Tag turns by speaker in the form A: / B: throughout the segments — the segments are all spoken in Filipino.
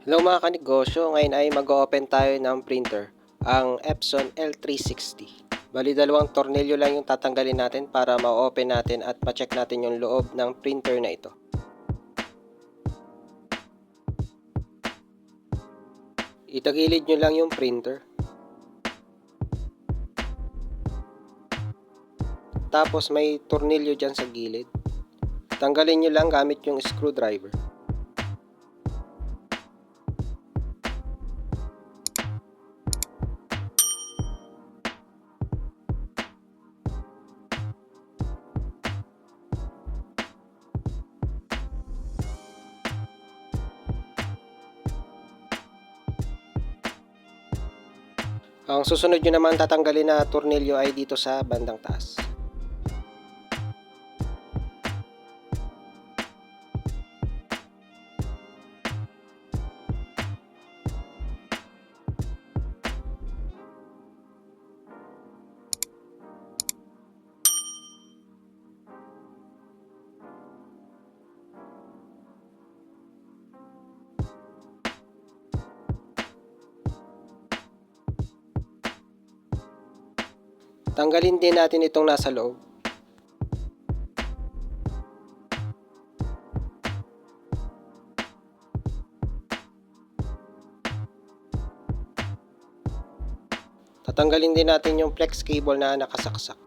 A: Hello mga kanegosyo, ngayon ay mag-open tayo ng printer, ang Epson L360. Bali dalawang tornilyo lang yung tatanggalin natin para ma-open natin at ma-check natin yung loob ng printer na ito. Itagilid nyo lang yung printer. Tapos may tornilyo dyan sa gilid. Tanggalin nyo lang gamit yung screwdriver. Ang susunod nyo naman tatanggalin na tornilyo ay dito sa bandang taas. Tanggalin din natin itong nasa loob. Tatanggalin din natin yung flex cable na nakasaksak.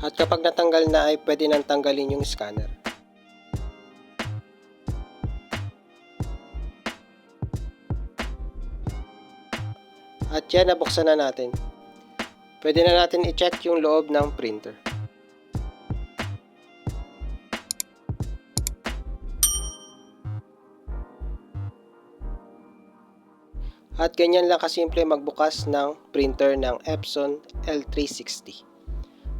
A: At kapag natanggal na ay pwede nang tanggalin yung scanner. At yan, nabuksan na natin. Pwede na natin i-check yung loob ng printer. At ganyan lang kasimple magbukas ng printer ng Epson L360.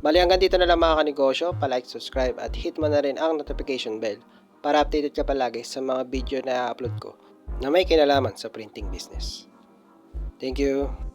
A: Bali hanggang dito na lang mga kanegosyo, pa-like, subscribe at hit mo na rin ang notification bell para updated ka palagi sa mga video na i-upload ko na may kinalaman sa printing business. Thank you!